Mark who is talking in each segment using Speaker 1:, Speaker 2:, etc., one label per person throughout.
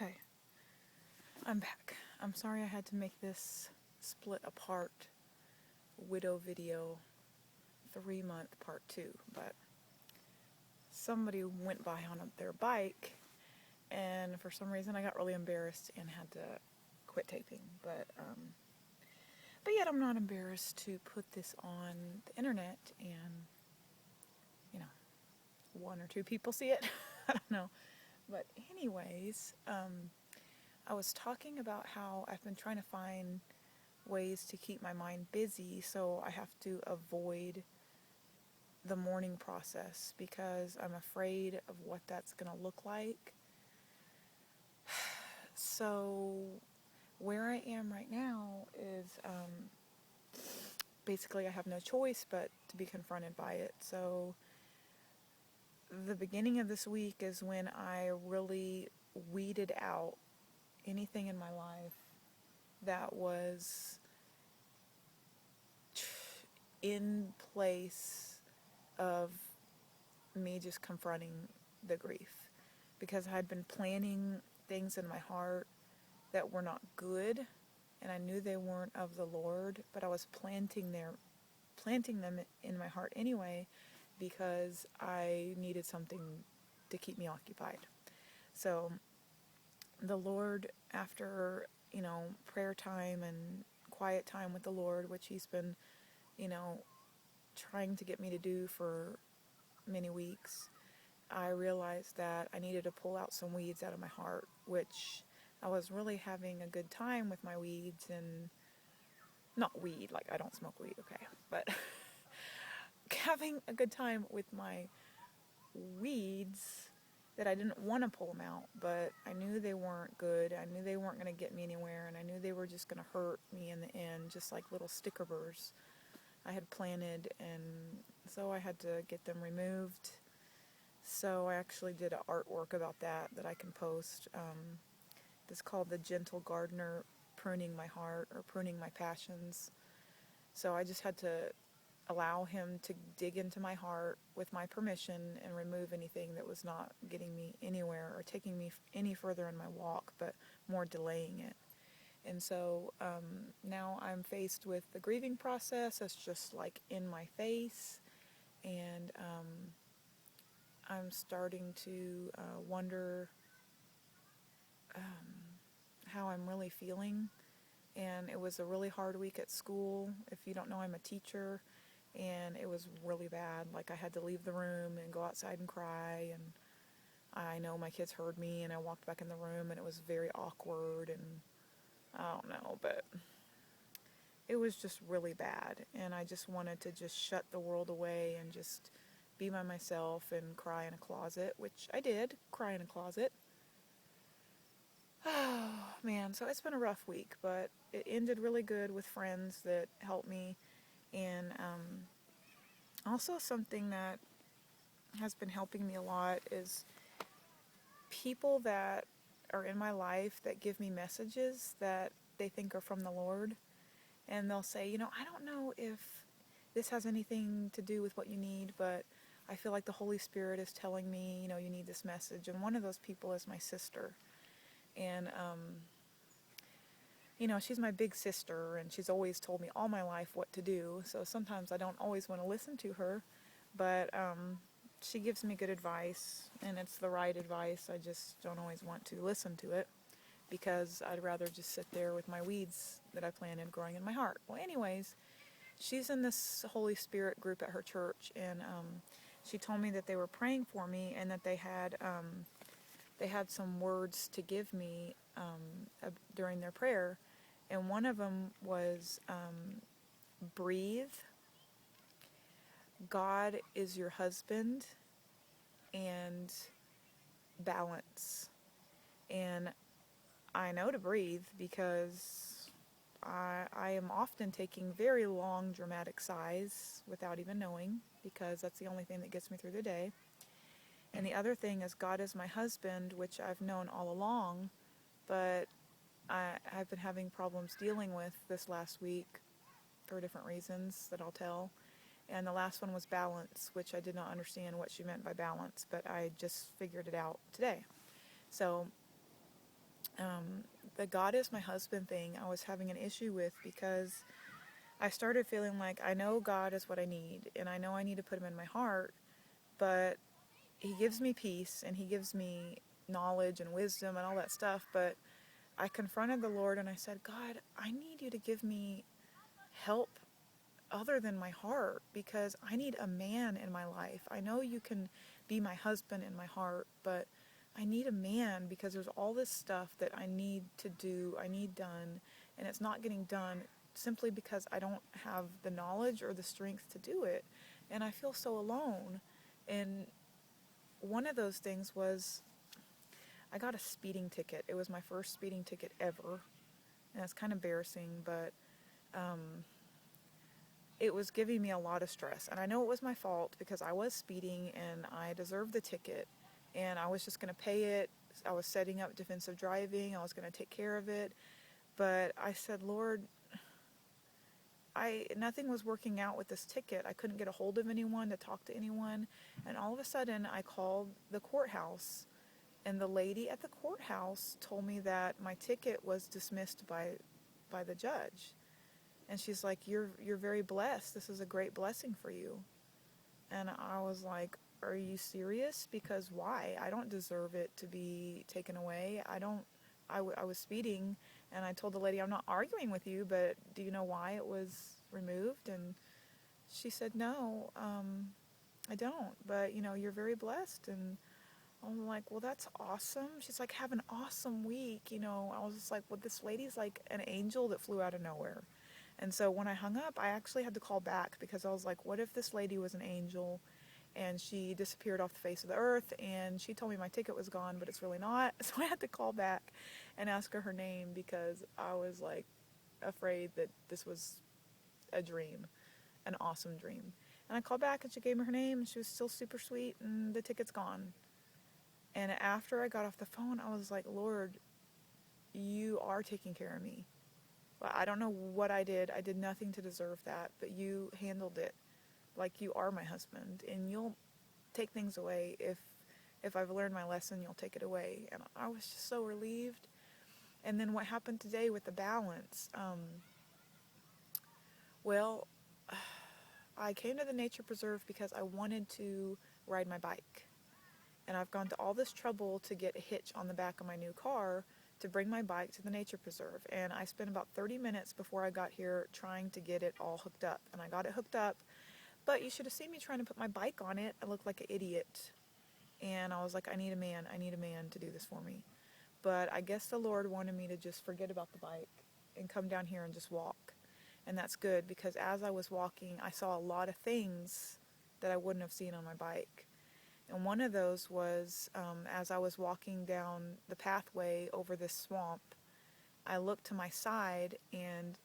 Speaker 1: Okay, I'm back. I'm sorry I had to make this split apart widow video 3-month part 2, but somebody went by on their bike, and for some reason I got really embarrassed and had to quit taping. But yet I'm not embarrassed to put this on the internet and, you know, 1 or 2 people see it. I don't know. But anyways, I was talking about how I've been trying to find ways to keep my mind busy, so I have to avoid the mourning process because I'm afraid of what that's going to look like. So where I am right now is basically I have no choice but to be confronted by it. So the beginning of this week is when I really weeded out anything in my life that was in place of me just confronting the grief, because I had been planning things in my heart that were not good, and I knew they weren't of the Lord, but I was planting them in my heart anyway because I needed something to keep me occupied. So the Lord, after prayer time and quiet time with the Lord, which He's been you know trying to get me to do for many weeks, I realized that I needed to pull out some weeds out of my heart, which I was really having a good time with my weeds, and not weed, like I don't smoke weed, okay, but having a good time with my weeds that I didn't want to pull them out, but I knew they weren't good. I knew they weren't going to get me anywhere, and I knew they were just going to hurt me in the end, just like little sticker burrs I had planted, and so I had to get them removed. So I actually did an artwork about that I can post. It's called The Gentle Gardener Pruning My Heart, or Pruning My Passions. So I just had to allow Him to dig into my heart with my permission and remove anything that was not getting me anywhere or taking me any further in my walk, but more delaying it. And so now I'm faced with the grieving process. It's just like in my face, and I'm starting to wonder how I'm really feeling. And it was a really hard week at school. If you don't know, I'm a teacher, and it was really bad. Like, I had to leave the room and go outside and cry, and I know my kids heard me, and I walked back in the room, and it was very awkward, and I don't know, but it was just really bad, and I just wanted to just shut the world away and just be by myself and cry in a closet, which I did cry in a closet. Oh man, so it's been a rough week, but it ended really good with friends that helped me, and also something that has been helping me a lot is people that are in my life that give me messages that they think are from the Lord, and they'll say, I don't know if this has anything to do with what you need, but I feel like the Holy Spirit is telling me, you need this message. And one of those people is my sister. And, she's my big sister, and she's always told me all my life what to do. So sometimes I don't always want to listen to her, but she gives me good advice, and it's the right advice. I just don't always want to listen to it because I'd rather just sit there with my weeds that I planted growing in my heart. Well, anyways, she's in this Holy Spirit group at her church, and she told me that they were praying for me, and that they had some words to give me during their prayer, and one of them was breathe, God is your husband, and balance. And I know to breathe because I am often taking very long dramatic sighs without even knowing, because that's the only thing that gets me through the day. And the other thing is God is my husband, which I've known all along, but I've been having problems dealing with this last week for different reasons that I'll tell. And the last one was balance, which I did not understand what she meant by balance, but I just figured it out today. So The God is my husband thing I was having an issue with because I started feeling like I know God is what I need and I know I need to put him in my heart, but he gives me peace and he gives me knowledge and wisdom and all that stuff. But I confronted the Lord and I said, God, I need you to give me help other than my heart because I need a man in my life. I know you can be my husband in my heart, but I need a man because there's all this stuff that I need to do, I need done, and it's not getting done simply because I don't have the knowledge or the strength to do it. And I feel so alone. And one of those things was I got a speeding ticket. It was my first speeding ticket ever. And it's kind of embarrassing, but it was giving me a lot of stress. And I know it was my fault because I was speeding and I deserved the ticket. And I was just going to pay it. I was setting up defensive driving. I was going to take care of it. But I said, Lord, nothing was working out with this ticket. I couldn't get a hold of anyone to talk to anyone. And all of a sudden, I called the courthouse. And the lady at the courthouse told me that my ticket was dismissed by the judge. And she's like, you're very blessed. This is a great blessing for you. And I was like, are you serious? Because why? I don't deserve it to be taken away. I was speeding, and I told the lady, I'm not arguing with you, but do you know why it was removed? And she said, no, I don't. But, you're very blessed. And I'm like, well, that's awesome. She's like, have an awesome week. I was just like, well, this lady's like an angel that flew out of nowhere. And so when I hung up, I actually had to call back because I was like, what if this lady was an angel and she disappeared off the face of the earth and she told me my ticket was gone, but it's really not. So I had to call back and ask her name because I was like afraid that this was a dream, an awesome dream. And I called back and she gave me her name and she was still super sweet and the ticket's gone. And after I got off the phone, I was like, Lord, you are taking care of me. I don't know what I did. I did nothing to deserve that, but you handled it like you are my husband, and you'll take things away. If I've learned my lesson, you'll take it away. And I was just so relieved. And then what happened today with the balance? Well, I came to the nature preserve because I wanted to ride my bike. And I've gone to all this trouble to get a hitch on the back of my new car to bring my bike to the nature preserve. And I spent about 30 minutes before I got here trying to get it all hooked up. And I got it hooked up, but you should have seen me trying to put my bike on it. I looked like an idiot. And I was like, I need a man to do this for me. But I guess the Lord wanted me to just forget about the bike and come down here and just walk. And that's good because as I was walking, I saw a lot of things that I wouldn't have seen on my bike. And one of those was as I was walking down the pathway over this swamp, I looked to my side and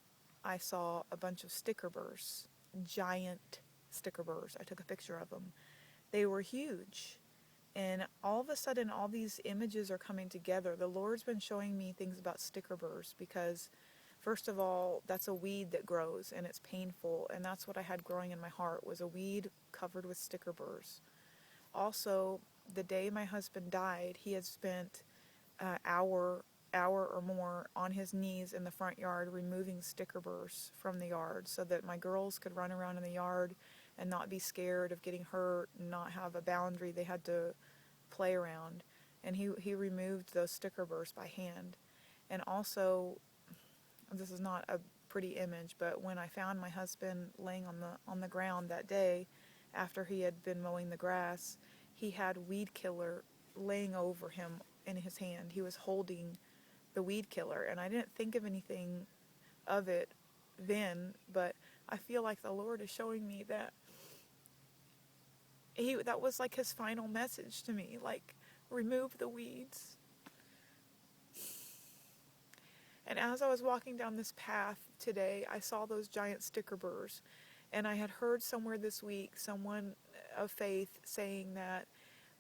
Speaker 1: I saw a bunch of sticker burrs, giant sticker burrs. I took a picture of them. They were huge. And all of a sudden, all these images are coming together. The Lord's been showing me things about sticker burrs because, first of all, that's a weed that grows and it's painful. And that's what I had growing in my heart was a weed covered with sticker burrs. Also, the day my husband died, he had spent an hour or more on his knees in the front yard removing sticker burrs from the yard so that my girls could run around in the yard and not be scared of getting hurt and not have a boundary they had to play around. And he removed those sticker burrs by hand. And also, this is not a pretty image, but when I found my husband laying on the ground that day after he had been mowing the grass, he had weed killer laying over him in his hand. He was holding the weed killer, and I didn't think of anything of it then, but I feel like the Lord is showing me that that was like his final message to me, like, remove the weeds. And as I was walking down this path today, I saw those giant sticker burrs. And I had heard somewhere this week someone of faith saying that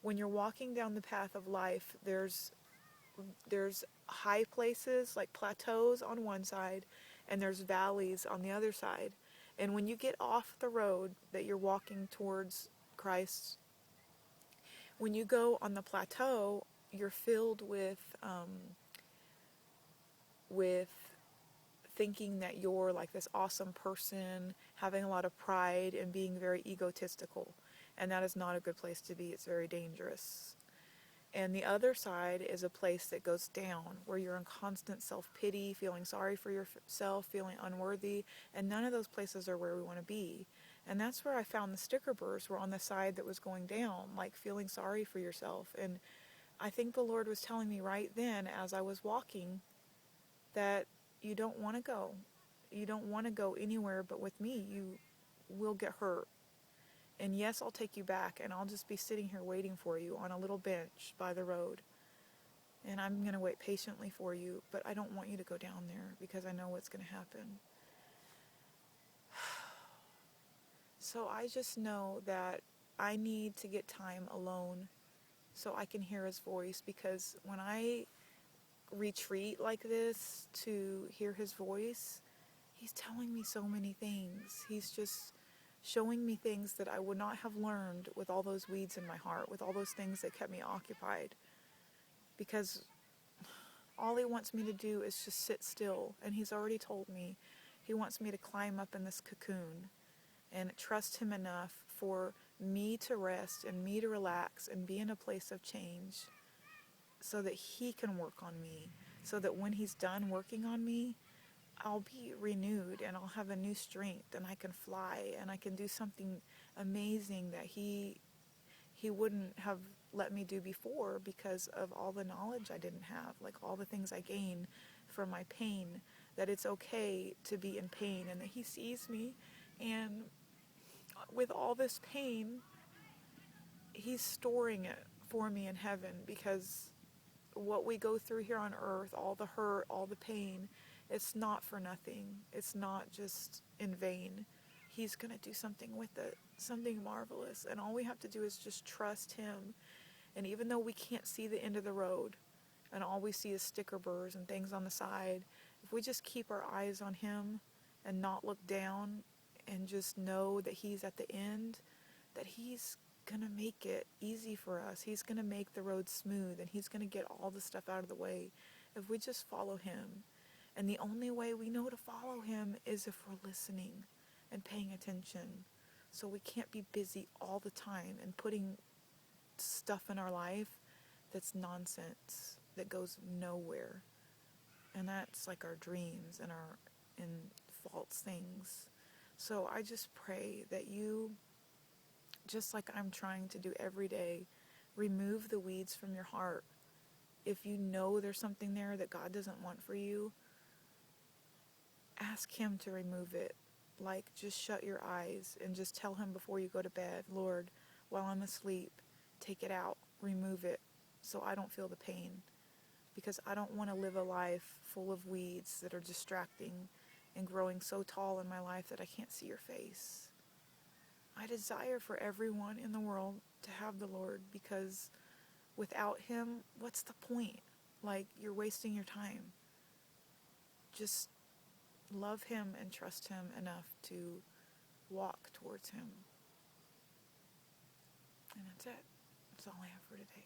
Speaker 1: when you're walking down the path of life, there's high places like plateaus on one side and there's valleys on the other side. And when you get off the road that you're walking towards Christ, when you go on the plateau, you're filled with with thinking that you're like this awesome person, having a lot of pride and being very egotistical. And that is not a good place to be. It's very dangerous. And the other side is a place that goes down, where you're in constant self-pity, feeling sorry for yourself, feeling unworthy, and none of those places are where we want to be. And that's where I found the sticker burrs were on the side that was going down, like feeling sorry for yourself. And I think the Lord was telling me right then as I was walking that you don't want to go. You don't want to go anywhere but with me. You will get hurt. And yes, I'll take you back, and I'll just be sitting here waiting for you on a little bench by the road. And I'm going to wait patiently for you, but I don't want you to go down there because I know what's going to happen. So I just know that I need to get time alone so I can hear his voice, because when I retreat like this to hear his voice, he's telling me so many things. He's just showing me things that I would not have learned with all those weeds in my heart, with all those things that kept me occupied. Because all he wants me to do is just sit still. And he's already told me he wants me to climb up in this cocoon and trust him enough for me to rest and me to relax and be in a place of change so that he can work on me. So that when he's done working on me, I'll be renewed and I'll have a new strength and I can fly and I can do something amazing that he wouldn't have let me do before because of all the knowledge I didn't have, like all the things I gained from my pain, that it's okay to be in pain and that he sees me. And with all this pain, he's storing it for me in heaven, because what we go through here on earth, all the hurt, all the pain, it's not for nothing. It's not just in vain. He's going to do something with it, something marvelous. And all we have to do is just trust him. And even though we can't see the end of the road and all we see is sticker burrs and things on the side, if we just keep our eyes on him and not look down and just know that he's at the end, that he's going to make it easy for us. He's going to make the road smooth, and he's going to get all the stuff out of the way if we just follow him. And the only way we know to follow him is if we're listening and paying attention. So we can't be busy all the time and putting stuff in our life that's nonsense, that goes nowhere. And that's like our dreams and false things. So I just pray that you, just like I'm trying to do every day, remove the weeds from your heart. If you know there's something there that God doesn't want for you, ask him to remove it. Like, just shut your eyes and just tell him before you go to bed, Lord, while I'm asleep, take it out, remove it, so I don't feel the pain. Because I don't want to live a life full of weeds that are distracting and growing so tall in my life that I can't see your face. I desire for everyone in the world to have the Lord, because without him, what's the point? Like, you're wasting your time. Just love him and trust him enough to walk towards him. And that's it. That's all I have for today.